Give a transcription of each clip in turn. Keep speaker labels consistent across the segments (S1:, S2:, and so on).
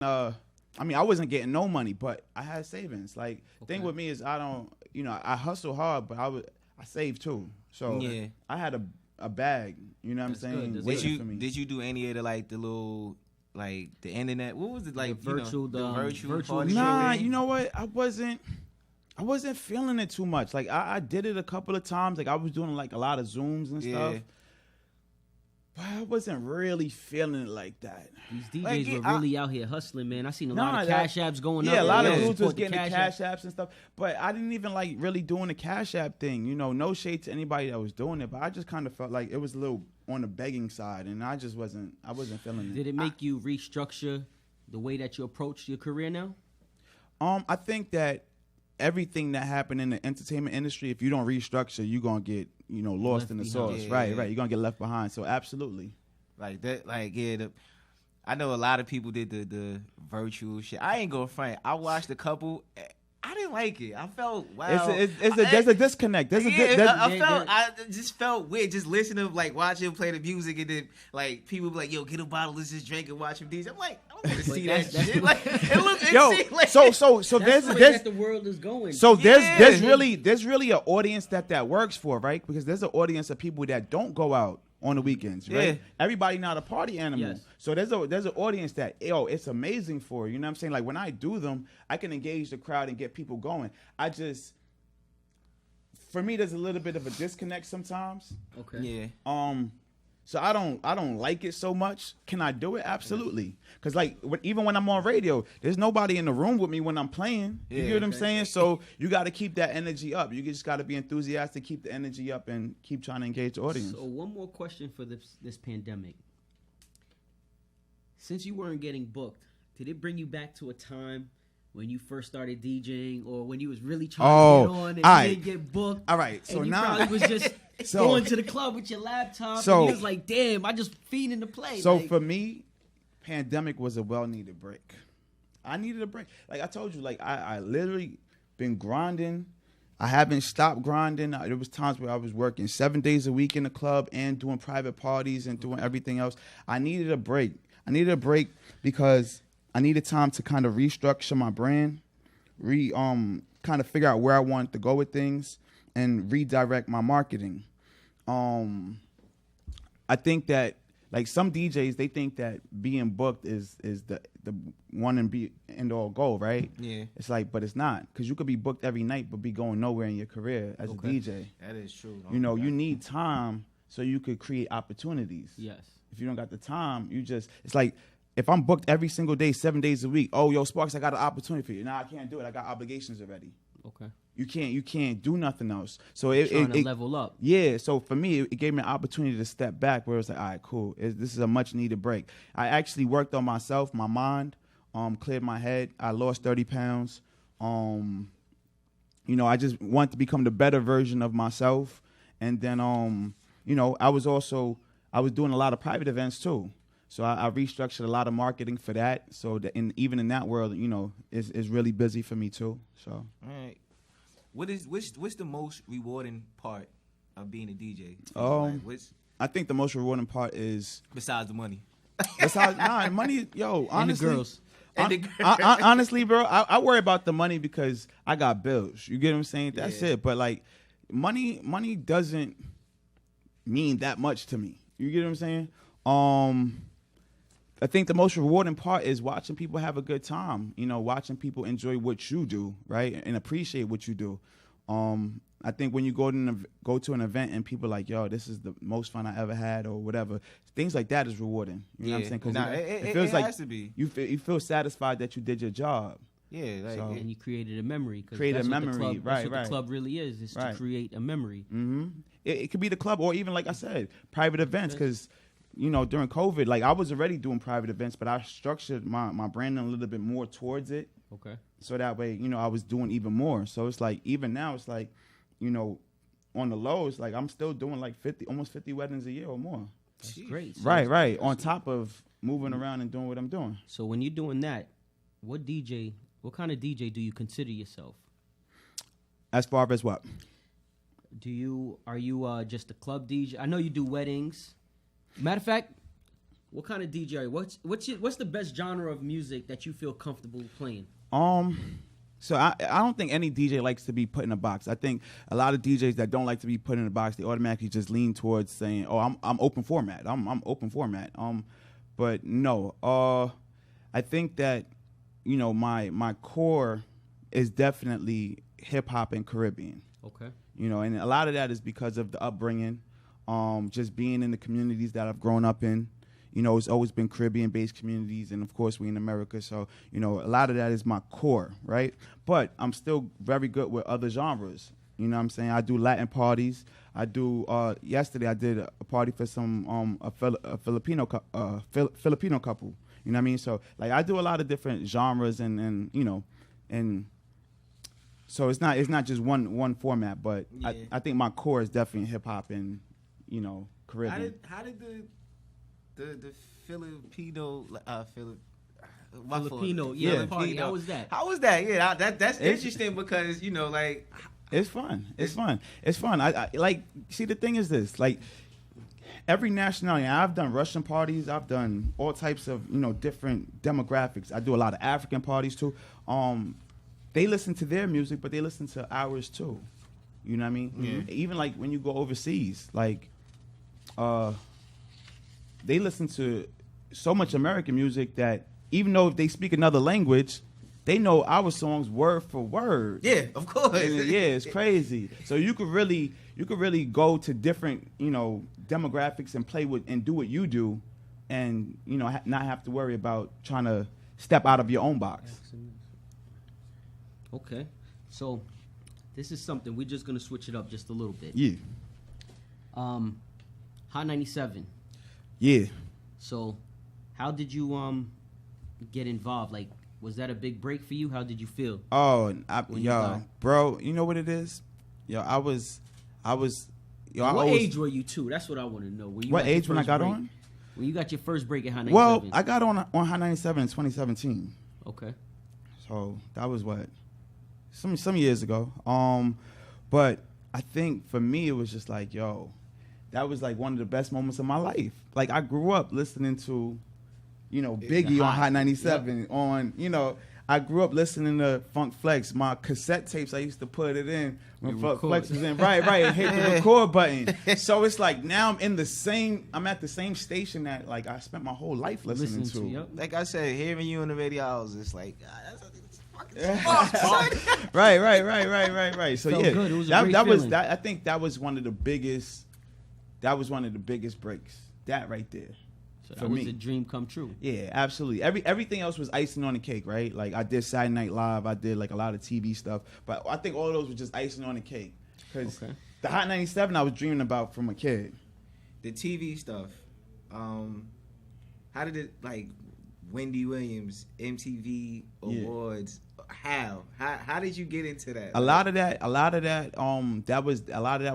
S1: I mean, I wasn't getting no money, but I had savings. Like, thing with me is I don't, I hustle hard, but I save too. So I had a bag, you know what I'm saying? Waiting for me.
S2: Did you do any of the little like the internet? What was it like?
S3: The virtual
S2: party?
S1: Nah, you know what? I wasn't feeling it too much. Like I did it a couple of times. Like I was doing like a lot of Zooms and stuff. But I wasn't really feeling it like that.
S3: These DJs were really out here hustling, man. I seen a lot of cash apps going up.
S1: Yeah, a lot of dudes was getting the cash apps and stuff. But I didn't even like really doing the cash app thing. No shade to anybody that was doing it. But I just kind of felt like it was a little on the begging side, and I wasn't feeling it.
S3: Did it make you restructure the way that you approach your career now?
S1: I think that everything that happened in the entertainment industry, if you don't restructure, you're gonna get lost in the sauce. Right. You're gonna get left behind. So absolutely.
S2: Like that. Like I know a lot of people did the virtual shit. I ain't gonna front. I watched a couple. I didn't like it. I felt
S1: there's a disconnect.
S2: I just felt weird just listening to watching him play the music and then people be like, yo, get a bottle, let's just drink and watch him DJ. I'm like, I don't want to see that shit. Like it look
S1: so
S3: there's that the world is going.
S1: So there's really an audience that works for, right? Because there's an audience of people that don't go out on the weekends, right? Yeah. Everybody not a party animal. Yes. So there's an audience that, it's amazing for, you know what I'm saying? Like when I do them, I can engage the crowd and get people going. For me, there's a little bit of a disconnect sometimes.
S3: Okay.
S1: Yeah. So I don't like it so much. Can I do it? Absolutely. Because even when I'm on radio, there's nobody in the room with me when I'm playing. You get what I'm saying? So you got to keep that energy up. You just got to be enthusiastic, keep the energy up, and keep trying to engage the audience.
S3: So one more question for this pandemic. Since you weren't getting booked, did it bring you back to a time when you first started DJing, or when you was really trying to get on and you didn't get booked?
S1: All right. So
S3: and you
S1: now
S3: probably was just going to the club with your laptop, and you was like, damn, I just feeding the play.
S1: So for me, pandemic was a well-needed break. I needed a break. Like I told you, I literally been grinding. I haven't stopped grinding. There was times where I was working 7 days a week in the club and doing private parties and doing everything else. I needed a break. Because I needed time to kind of restructure my brand, kind of figure out where I wanted to go with things, and redirect my marketing. I think that some DJs, they think that being booked is the one and end all goal, right?
S2: Yeah.
S1: It's but it's not, because you could be booked every night but be going nowhere in your career as a DJ.
S2: That is true.
S1: You need time so you could create opportunities.
S3: Yes.
S1: If you don't got the time, it's like if I'm booked every single day, 7 days a week. Oh, yo, SPArKx, I got an opportunity for you. Nah, I can't do it. I got obligations already.
S3: Okay.
S1: You can't do nothing else. So
S3: trying to level up.
S1: Yeah. So for me, it gave me an opportunity to step back, where it's like, all right, cool. This is a much needed break. I actually worked on myself, my mind, cleared my head. I lost 30 pounds. I just want to become the better version of myself. And then, I was doing a lot of private events too. So I restructured a lot of marketing for that. So even in that world, it's really busy for me too. So.
S2: All right. What's the most rewarding part of being a DJ?
S1: I think the most rewarding part is
S2: besides the money.
S1: Money. Yo, honestly,
S3: and the girls.
S1: Honestly, bro, I worry about the money because I got bills. You get what I'm saying? That's it. But money doesn't mean that much to me. You get what I'm saying? I think the most rewarding part is watching people have a good time, watching people enjoy what you do, right, and appreciate what you do. I think when you go to an event and people are like, yo, this is the most fun I ever had, or whatever, things like that is rewarding. You know what I'm saying? Because it feels like
S2: has to be.
S1: You feel satisfied that you did your job.
S2: Yeah,
S3: and you created a memory.
S1: Created a memory,
S3: That's what the club really is to create a memory.
S1: Mm-hmm. It could be the club, or even, like I said, private events, because during COVID, I was already doing private events, but I structured my branding a little bit more towards it.
S3: Okay.
S1: So that way, I was doing even more. So it's even now, it's on the low, it's I'm still doing almost 50 weddings a year or more.
S3: That's great. So
S1: right. On top of moving around and doing what I'm doing.
S3: So when you're doing that, what kind of DJ do you consider yourself?
S1: As far as what?
S3: Are you just a club DJ? I know you do weddings. Matter of fact, What kind of DJ are you? What's the best genre of music that you feel comfortable playing?
S1: So I don't think any DJ likes to be put in a box. I think a lot of DJs that don't like to be put in a box, they automatically just lean towards saying, "Oh, I'm open format. I'm open format." But no. I think that, you know, my core is definitely hip hop and Caribbean.
S3: Okay.
S1: You know, and a lot of that is because of the upbringing, just being in the communities that I've grown up in. You know, it's always been Caribbean-based communities, and of course, we in America. So, you know, a lot of that is my core, right? But I'm still very good with other genres. You know what I'm saying? I do Latin parties. I do. Yesterday, I did a party for some a Filipino couple. You know what I mean? So, like, I do a lot of different genres, and you know, and so it's not just one format. But yeah. I think my core is definitely hip hop and, you know, Caribbean.
S2: How did the Filipino
S3: party. How was that?
S2: How was that? Yeah, that's interesting because, you know, like,
S1: it's fun. It's fun. I like, see, the thing is this, like, every nationality. I've done Russian parties. I've done all types of, you know, different demographics. I do a lot of African parties too. They listen to their music, but they listen to ours too. You know what I mean?
S2: Yeah.
S1: Even like when you go overseas, like, they listen to so much American music that even though if they speak another language, they know our songs word for word.
S2: Yeah, of course.
S1: And, yeah, it's crazy. So you could really go to different, you know, demographics and play with and do what you do, and, you know, not have to worry about trying to step out of your own box.
S3: Okay, so this is something we're just gonna switch it up just a little bit.
S1: Yeah.
S3: Hot 97.
S1: Yeah.
S3: So, how did you get involved? Like, was that a big break for you? How did you feel?
S1: Oh, bro, you know what it is? I was.
S3: What age were you too? That's what I want to know.
S1: What age when I got on?
S3: When you got your first break at Hot 97?
S1: Well, I got on Hot 97 in 2017.
S3: Okay.
S1: So that was what, some years ago. But I think for me it was just like, yo, that was like one of the best moments of my life. Like, I grew up listening to, you know, Biggie on Hot 97. Yep. On, you know, I grew up listening to Funk Flex. My cassette tapes, I used to put it in when Funk Flex was in. Right, and hit the record button. So it's like now I'm at the same station that, like, I spent my whole life listening to.
S3: Yep.
S2: Like I said, hearing you on the radio, I was just like, that's
S1: Right. So
S3: felt
S1: yeah,
S3: good. It was
S1: that was that. I think that was one of the biggest. That was one of the biggest breaks. That right there.
S3: So that was a dream come true.
S1: Yeah, absolutely. Everything else was icing on the cake, right? Like, I did Saturday Night Live. I did like a lot of TV stuff, but I think all of those were just icing on the cake. Because the Hot 97 I was dreaming about from a kid.
S2: The TV stuff. How did it, like, Wendy Williams, MTV Awards? How did you get into that?
S1: A lot of that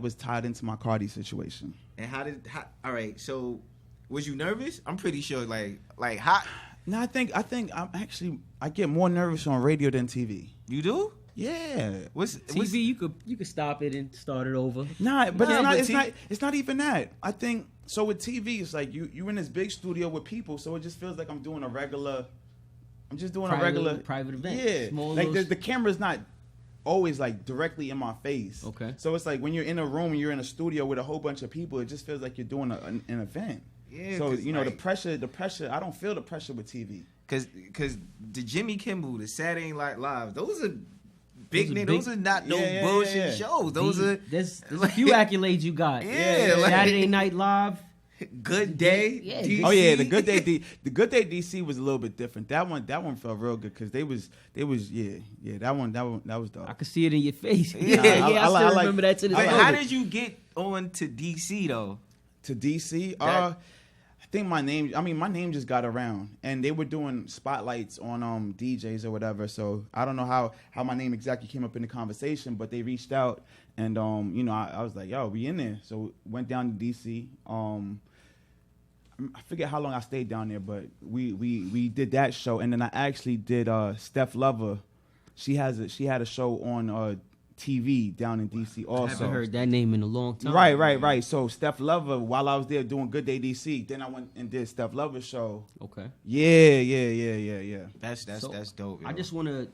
S1: was tied into my Cardi situation.
S2: And all right, so was you nervous? I'm pretty sure, like how?
S1: No, I think I get more nervous on radio than TV.
S2: You do?
S1: Yeah.
S3: What's TV? You could stop it and start it over.
S1: Nah, but it's not even that. I think so with TV, it's like you in this big studio with people, so it just feels like I'm doing a regular
S3: private event.
S1: Yeah,
S3: Small
S1: like the camera's not always like directly in my face.
S3: Okay.
S1: So it's like when you're in a room and you're in a studio with a whole bunch of people, it just feels like you're doing an event.
S2: Yeah.
S1: So, you know, the pressure. I don't feel the pressure with TV.
S2: Cause the Jimmy Kimmel, the Saturday Night Live, those are big names. Those are not no bullshit shows. Those are
S3: there's a few accolades you got.
S2: Yeah.
S3: Saturday Night Live.
S2: Good Day.
S3: Yeah.
S2: DC.
S1: Oh yeah, the Good Day DC was a little bit different. That one felt real good because they was that was dope.
S3: I could see it in your face.
S2: Yeah,
S3: I still remember that to this day.
S2: How did you get on to DC though?
S1: To DC, I think my name just got around, and they were doing spotlights on DJs or whatever. So I don't know how my name exactly came up in the conversation, but they reached out, and you know, I was like, yo, we in there. So went down to DC. I forget how long I stayed down there, but we did that show, and then I actually did Steph Lover. She had a show on TV down in DC also.
S3: I haven't heard that name in a long time.
S1: Right. So Steph Lover, while I was there doing Good Day DC, then I went and did Steph Lover's show.
S3: Okay.
S1: Yeah.
S2: That's dope. Yo.
S3: I just wanna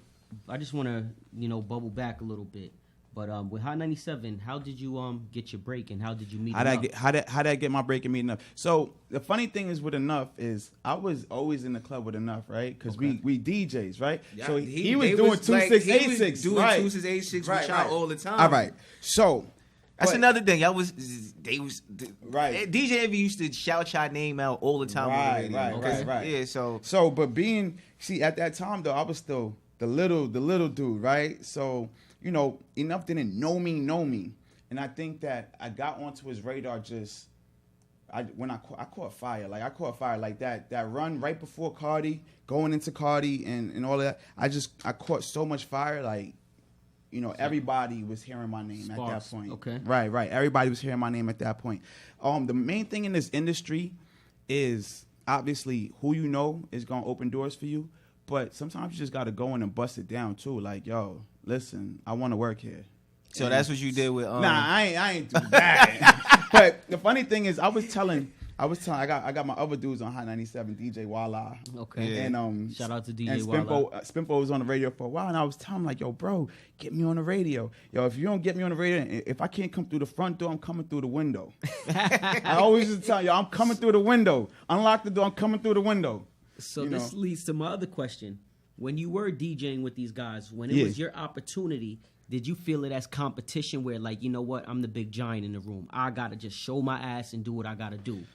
S3: bubble back a little bit. But with Hot 97, how did you get your break and how did you meet Enuff?
S1: How did I get my break and meet Enuff? So the funny thing is with Enuff is I was always in the club with Enuff, right? Because we DJs, right?
S2: Yeah,
S1: so he was doing 2686,
S2: doing
S1: right?
S2: 2686 with y'all all the time.
S1: All right. So
S2: that's another thing. Right. DJ Envy used to shout y'all name out all the time.
S1: Right.
S2: Yeah.
S1: So but at that time though, I was still the little dude, right? So. Enuff didn't know me. And I think that I got onto his radar when I caught fire. Like, I caught fire like that run right before Cardi, going into Cardi and all that. I caught so much fire, like, everybody was hearing my name at that point.
S3: Okay.
S1: Right. Everybody was hearing my name at that point. The main thing in this industry is obviously who you know is going to open doors for you. But sometimes you just got to go in and bust it down, too. Like, yo, listen, I want to work here.
S2: So that's what you did with...
S1: Nah, I ain't do that. But the funny thing is, I got my other dudes on Hot 97, DJ Walla.
S3: Okay.
S1: Yeah. And
S3: shout out to DJ
S1: Walla. Spinfo was on the radio for a while, and I was telling him, like, yo, bro, get me on the radio. Yo, if you don't get me on the radio, if I can't come through the front door, I'm coming through the window. I always just tell you, I'm coming through the window. Unlock the door, I'm coming through the window.
S3: So this leads to my other question. When you were DJing with these guys, when it was your opportunity, did you feel it as competition where, like, you know what, I'm the big giant in the room. I got to just show my ass and do what I got to do?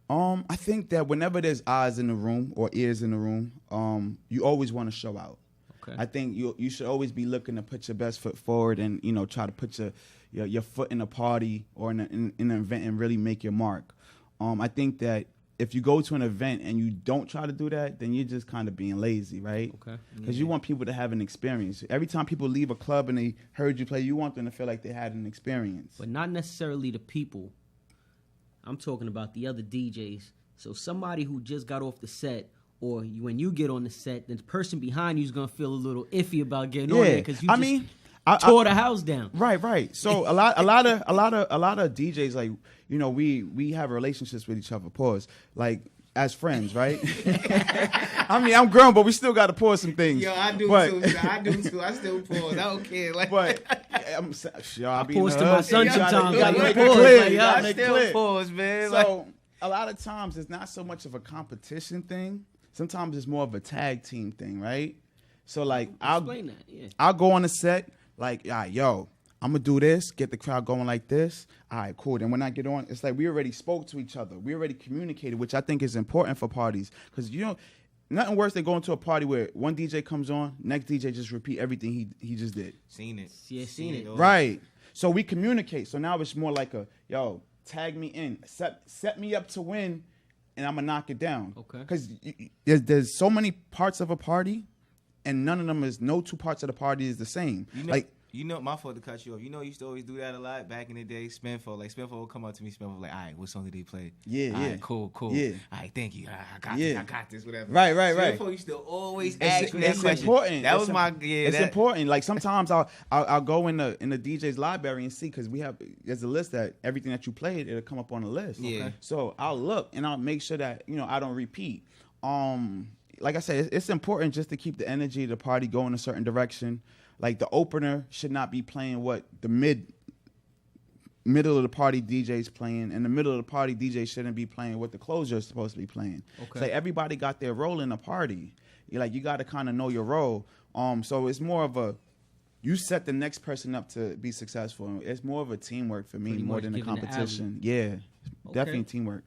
S1: I think that whenever there's eyes in the room or ears in the room, you always want to show out. Okay. I think you should always be looking to put your best foot forward and, try to put your foot in a party or in an event and really make your mark. I think that if you go to an event and you don't try to do that, then you're just kind of being lazy, right?
S3: Okay.
S1: Because you want people to have an experience. Every time people leave a club and they heard you play, you want them to feel like they had an experience.
S3: But not necessarily the people. I'm talking about the other DJs. So somebody who just got off the set, or when you get on the set, the person behind you is going to feel a little iffy about getting on there because you tore the house down.
S1: Right. So a lot of DJs, like, we have relationships with each other. Pause. Like, as friends, right? I mean, I'm grown, but we still got to pause some things.
S2: Yo, I do too. I still pause. I don't care. Like,
S1: but I
S3: pause to my son sometimes.
S1: Gotta make it clear.
S2: I still pause, man.
S1: So a lot of times it's not so much of a competition thing. Sometimes it's more of a tag team thing, right? So like, I'll go on a set. Like, yo, I'm going to do this, get the crowd going like this. All right, cool. Then when I get on, it's like we already spoke to each other. We already communicated, which I think is important for parties. Because, nothing worse than going to a party where one DJ comes on, next DJ just repeat everything he just did.
S2: Seen it.
S3: Yeah, seen it.
S1: Right. So we communicate. So now it's more like yo, tag me in. Set me up to win, and I'm going to knock it down.
S3: Okay.
S1: Because there's so many parts of a party, and no two parts of the party is the same.
S2: My fault to cut you off. I used to always do that a lot back in the day. Spinfo would come up to me. Spinfo was like, all right, what song did he play?
S1: Yeah,
S2: all right, cool.
S1: Yeah.
S2: All right, thank you. I got this, whatever.
S1: Right.
S2: Spinfo used to always ask me that question.
S1: Important.
S2: That was my
S1: It's important. Like, sometimes I'll go in the DJ's library and see, because there's a list that everything that you played, it'll come up on the list.
S2: Yeah.
S1: Okay? So I'll look and I'll make sure that I don't repeat. Like I said, it's important just to keep the energy of the party going a certain direction. Like, the opener should not be playing what the middle of the party DJ's playing, and the middle of the party DJ shouldn't be playing what the closer is supposed to be playing. Okay. Like, everybody got their role in the party. You got to kind of know your role. So it's more of you set the next person up to be successful. It's more of a teamwork for me, more than a competition. Yeah, definitely teamwork.